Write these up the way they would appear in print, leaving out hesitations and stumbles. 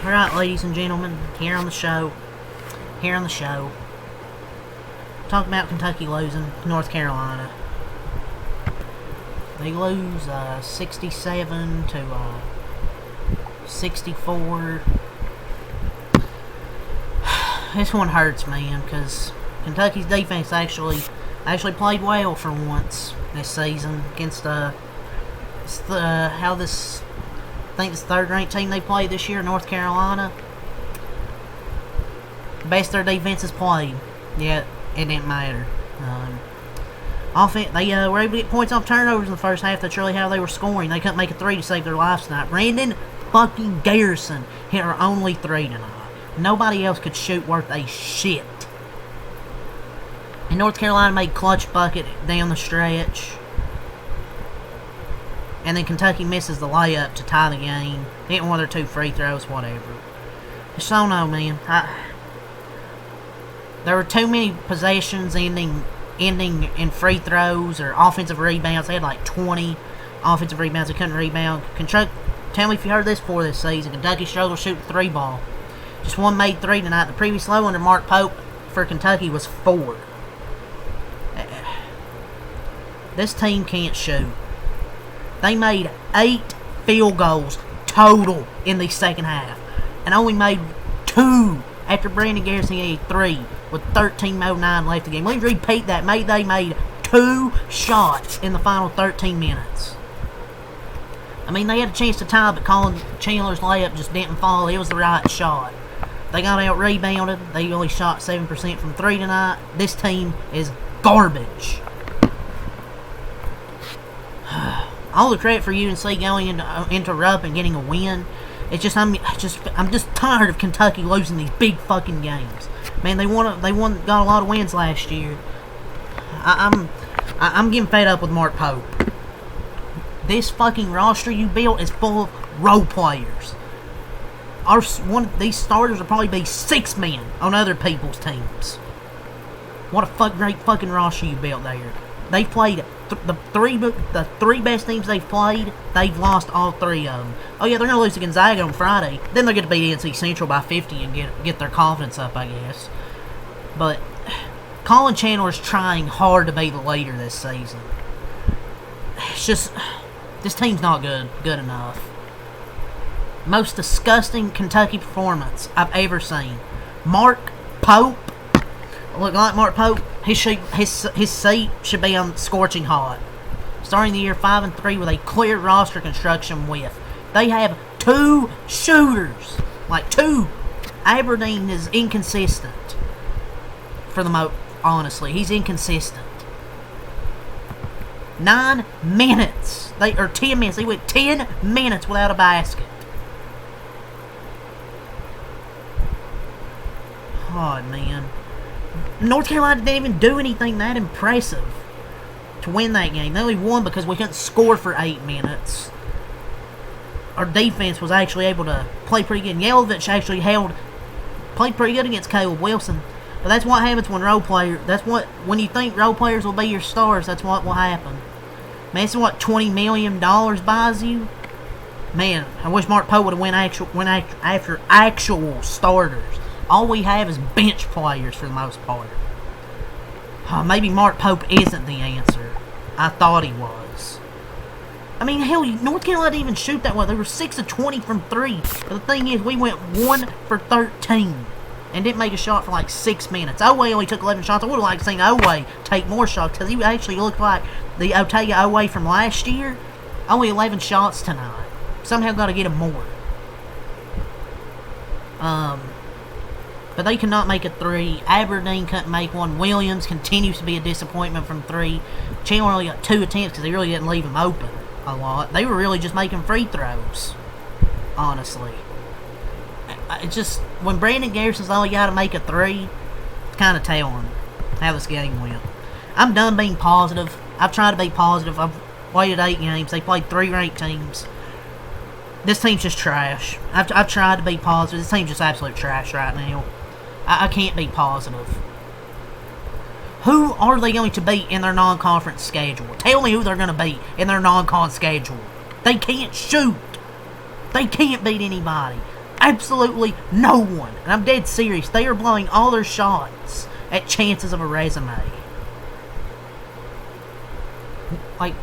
Alright, ladies and gentlemen, here on the show, talk about Kentucky losing to North Carolina. They lose 67 to 64. This one hurts, man, because Kentucky's defense actually played well for once this season against I think it's the third-ranked team they played this year, North Carolina. Best their defense has played, yet it didn't matter. They were able to get points off turnovers in the first half. That's really how they were scoring. They couldn't make a three to save their lives tonight. Brandon fucking Garrison hit our only three tonight. Nobody else could shoot worth a shit. And North Carolina made clutch bucket down the stretch. And then Kentucky misses the layup to tie the game. Hit one of their two free throws, whatever. Just don't know, man. There were too many possessions ending in free throws or offensive rebounds. They had like 20 offensive rebounds. They couldn't rebound. Tell me if you heard this before this season. Kentucky struggled to shoot the three ball. Just one made three tonight. The previous low under Mark Pope for Kentucky was 4. This team can't shoot. They made 8 field goals total in the second half. And only made 2 after Brandon Garrison had 3 with 13:09 left in the game. Let me repeat that. They made 2 shots in the final 13 minutes. I mean, they had a chance to tie, but Colin Chandler's layup just didn't fall. It was the right shot. They got out-rebounded. They only shot 7% from 3 tonight. This team is garbage. All the credit for UNC going into Rupp and getting a win. It's just I'm just tired of Kentucky losing these big fucking games. Man, got a lot of wins last year. I'm getting fed up with Mark Pope. This fucking roster you built is full of role players. One of these starters will probably be 6 men on other people's teams. What a great fucking roster you built there. They've played the three best teams they've played. They've lost all 3 of them. Oh yeah, they're gonna lose to Gonzaga on Friday. Then they're gonna beat NC Central by 50 and get their confidence up, I guess. But Colin Chandler's trying hard to be the leader this season. It's just this team's not good enough. Most disgusting Kentucky performance I've ever seen. Mark Pope. Look like Mark Pope. His seat should be on scorching hot. Starting the year 5-3 with a clear roster construction with. They have 2 shooters. Like 2. Aberdeen is inconsistent. Honestly, he's inconsistent. 9 minutes. 10 minutes. They went 10 minutes without a basket. God, man. North Carolina didn't even do anything that impressive to win that game. They only won because we couldn't score for 8 minutes. Our defense was actually able to play pretty good. Yelovich actually played pretty good against Caleb Wilson. But that's what happens when you think role players will be your stars, that's what will happen. Man, this is what $20 million buys you. Man, I wish Mark Pope would have went after actual starters. All we have is bench players for the most part. Maybe Mark Pope isn't the answer. I thought he was. I mean, hell, North Carolina didn't even shoot that well. They were 6 of 20 from 3. But the thing is, we went 1 for 13. And didn't make a shot for like 6 minutes. Oweh only took 11 shots. I would have liked to see Oweh take more shots because he actually looked like the Otaya Oweh from last year. Only 11 shots tonight. Somehow got to get him more. But they cannot make a 3. Aberdeen couldn't make one. Williams continues to be a disappointment from 3. Chandler only got 2 attempts because he really didn't leave him open a lot. They were really just making free throws, honestly. It's just, when Brandon Garrison's only got to make a 3, it's kind of telling how this game went. I'm done being positive. I've tried to be positive. I've waited 8 games. They played 3 ranked teams. This team's just trash. I've tried to be positive. This team's just absolute trash right now. I can't be positive. Who are they going to beat in their non-conference schedule? Tell me who they're going to beat in their non-con schedule. They can't shoot. They can't beat anybody. Absolutely no one. And I'm dead serious. They are blowing all their shots at chances of a resume. Like,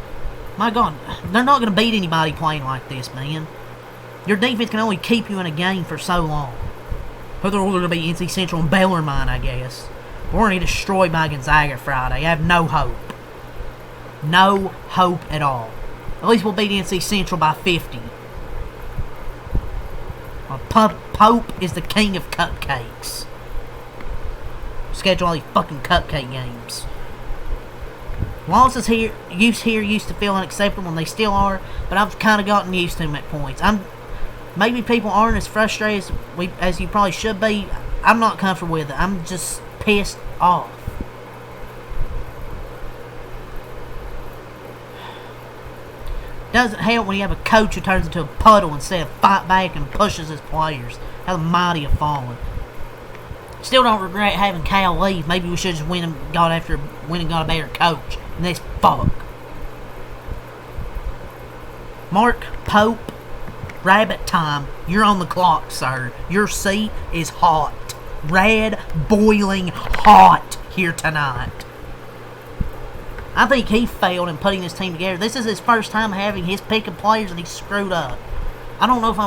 my God, they're not going to beat anybody playing like this, man. Your defense can only keep you in a game for so long. Whether they're going to be NC Central and Bellarmine, I guess. We're going to get destroyed by Gonzaga Friday. I have no hope. No hope at all. At least we'll beat NC Central by 50. Pope is the king of cupcakes. Schedule all these fucking cupcake games. Losses here used to feel unacceptable, and they still are, but I've kind of gotten used to them at points. Maybe people aren't as frustrated as you probably should be. I'm not comfortable with it. I'm just pissed off. Doesn't help when you have a coach who turns into a puddle instead of fight back and pushes his players. How the mighty have fallen. Still don't regret having Cal leave. Maybe we should just win and got a better coach. And this fuck. Mark Pope, Rabbit time. You're on the clock, sir. Your seat is hot. Red, boiling hot here tonight. I think he failed in putting this team together. This is his first time having his pick of players, and he screwed up. I don't know if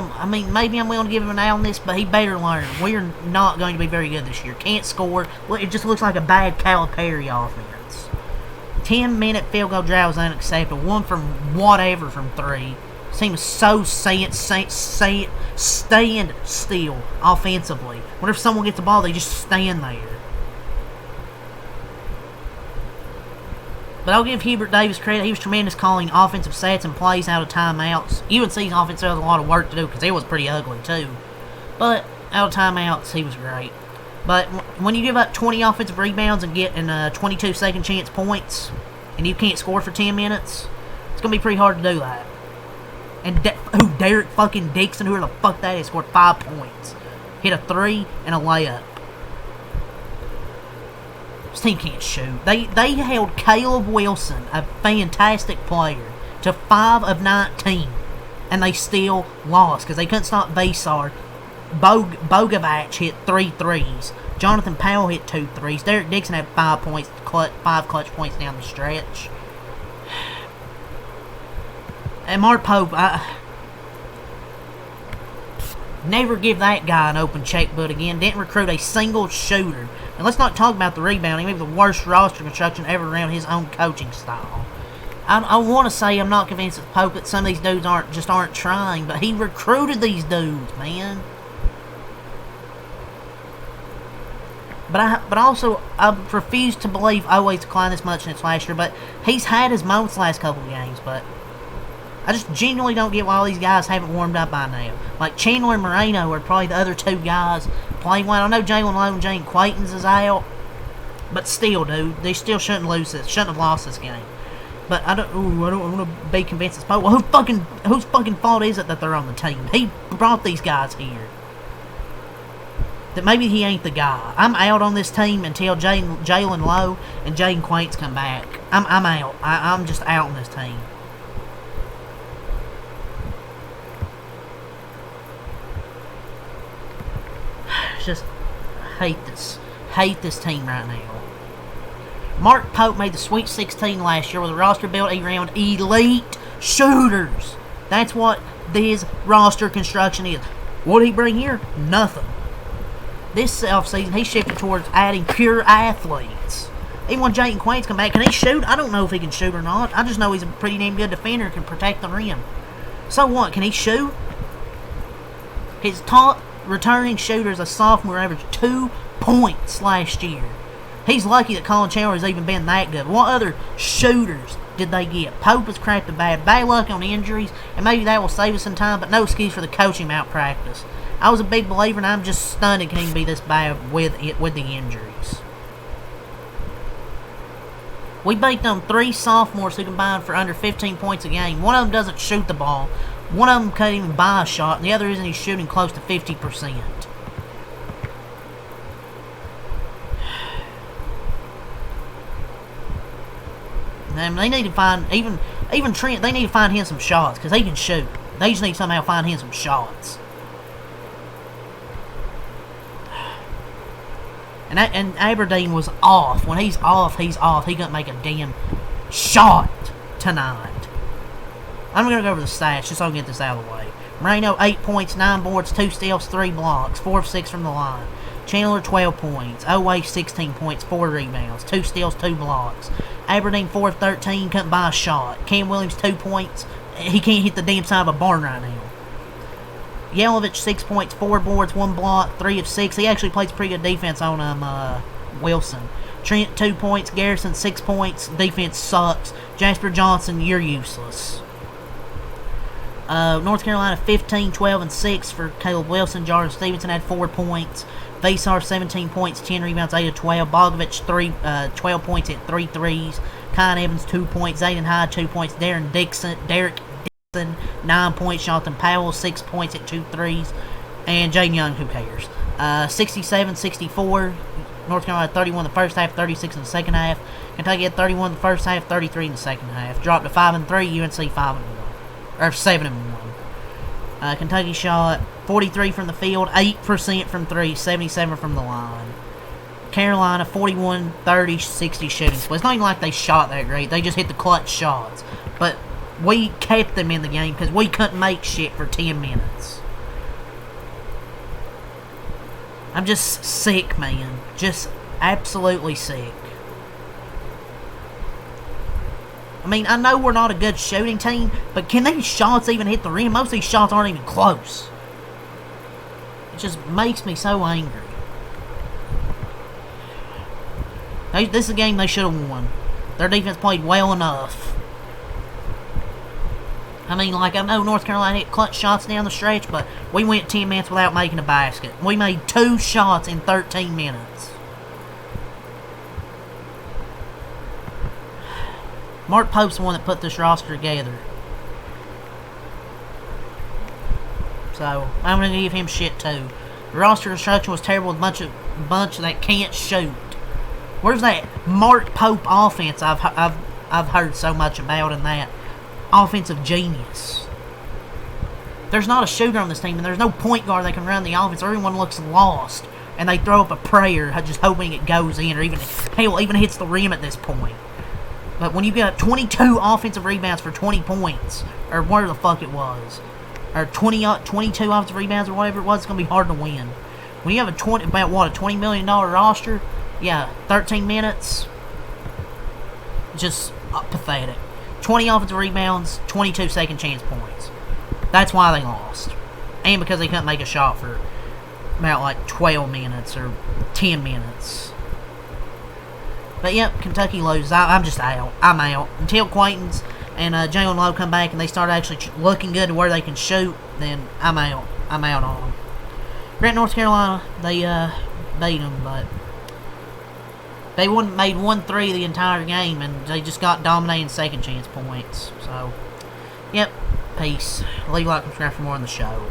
maybe I'm willing to give him an eye on this, but he better learn. We're not going to be very good this year. Can't score. It just looks like a bad Calipari offense. 10-minute field goal drought was unacceptable. One from whatever from 3. This team is so stand still offensively. Whenever someone gets the ball, they just stand there. But I'll give Hubert Davis credit. He was tremendous calling offensive sets and plays out of timeouts. UNC's offense has a lot of work to do because it was pretty ugly too. But out of timeouts, he was great. But when you give up 20 offensive rebounds and get in 22 second chance points, and you can't score for 10 minutes, it's going to be pretty hard to do that. And Derek fucking Dixon, whoever the fuck that is, scored 5 points. Hit a 3 and a layup. This team can't shoot. They held Caleb Wilson, a fantastic player, to 5 of 19. And they still lost because they couldn't stop Basar. Bogovac hit 3 threes. Jonathan Powell hit 2 threes. Derek Dixon had 5 points, 5 clutch points down the stretch. And Mark Pope, never give that guy an open checkbook again. Didn't recruit a single shooter. And let's not talk about the rebounding. Maybe the worst roster construction ever around his own coaching style. I want to say I'm not convinced with Pope that some of these dudes aren't trying, but he recruited these dudes, man. But also, I refuse to believe Oweh's declined this much since last year. But he's had his moments the last couple of games. But I just genuinely don't get why all these guys haven't warmed up by now. Like Chandler and Moreno are probably the other 2 guys playing well. I know Jalen Lowe and Jane Quaytons is out. But still, dude, they still shouldn't have lost this game. But I don't want to be convinced it's Pope. Well, whose fucking fault is it that they're on the team? He brought these guys here. That maybe he ain't the guy. I'm out on this team until Jalen Lowe and Jaden Quaint's come back. I'm out. I'm just out on this team. Just hate this team right now. Mark Pope made the Sweet 16 last year with a roster built around elite shooters. That's what this roster construction is. What did he bring here? Nothing. This offseason, he shifted towards adding pure athletes. Even when Jayden Quaint's come back, can he shoot? I don't know if he can shoot or not. I just know he's a pretty damn good defender and can protect the rim. So what? Can he shoot? His top returning shooter as a sophomore averaged 2 points last year. He's lucky that Colin Chandler has even been that good. What other shooters did they get? Pope has crapped the bad luck on injuries, and maybe that will save us some time, but no excuse for the coaching malpractice. I was a big believer, and I'm just stunned it can even be this bad with the injuries. We beat them 3 sophomores who combined for under 15 points a game. One of them doesn't shoot the ball. One of them can't even buy a shot, and the other isn't even shooting close to 50%. And they need to find even Trent. They need to find him some shots because he can shoot. They just need to somehow find him some shots. And Aberdeen was off. When he's off, he's off. He couldn't make a damn shot tonight. I'm going to go over the stats just so I can get this out of the way. Moreno, 8 points, 9 boards, 2 steals, 3 blocks, 4 of 6 from the line. Chandler, 12 points. Owe, 16 points, 4 rebounds, 2 steals, 2 blocks. Aberdeen, 4 of 13, couldn't buy a shot. Cam Williams, 2 points. He can't hit the damn side of a barn right now. Yelovich, 6 points, 4 boards, 1 block, 3 of 6. He actually plays pretty good defense on Wilson. Trent, 2 points. Garrison, 6 points. Defense sucks. Jasper Johnson, you're useless. North Carolina, 15, 12, and 6 for Caleb Wilson. Jordan Stevenson had 4 points. Vasar, 17 points, 10 rebounds, 8 of 12. Bogovich, 12 points at 3 threes. Kyan Evans, 2 points. Zayden Hyde, 2 points. Derek Dixon, 9 points. Jonathan Powell, 6 points at 2 threes. And Jaden Young, who cares? 67-64. North Carolina 31 in the first half, 36 in the second half. Kentucky had 31 in the first half, 33 in the second half. Dropped to 5-3. UNC 5-1. Or 7-1. Kentucky shot 43 from the field, 8% from 3, 77 from the line. Carolina 41, 30, 60 shooting split. It's not even like they shot that great. They just hit the clutch shots. But we kept them in the game because we couldn't make shit for 10 minutes. I'm just sick, man. Just absolutely sick. I mean, I know we're not a good shooting team, but can these shots even hit the rim? Most of these shots aren't even close. It just makes me so angry. This is a game they should have won. Their defense played well enough. I mean, like, I know North Carolina hit clutch shots down the stretch, but we went 10 minutes without making a basket. We made 2 shots in 13 minutes. Mark Pope's the one that put this roster together. So, I'm going to give him shit too. The roster construction was terrible with a bunch that can't shoot. Where's that Mark Pope offense I've heard so much about in that offensive genius? There's not a shooter on this team, and there's no point guard that can run the offense. Everyone looks lost, and they throw up a prayer just hoping it goes in, or even hits the rim at this point. But when you got 22 offensive rebounds for 20 points, or whatever the fuck it was, or 22 offensive rebounds or whatever it was, it's going to be hard to win. When you have a $20 million roster, yeah, 13 minutes, just pathetic. 20 offensive rebounds, 22 second chance points. That's why they lost. And because they couldn't make a shot for about like 12 minutes or 10 minutes. But yep, Kentucky loses. I'm just out. I'm out. Until Quaintance and Jalen Lowe come back and they start actually looking good to where they can shoot, then I'm out. I'm out on them. Grant, North Carolina, they beat them, but they made 1-3 the entire game, and they just got dominating second chance points. So, yep, peace. Leave, like, and subscribe for more on the show.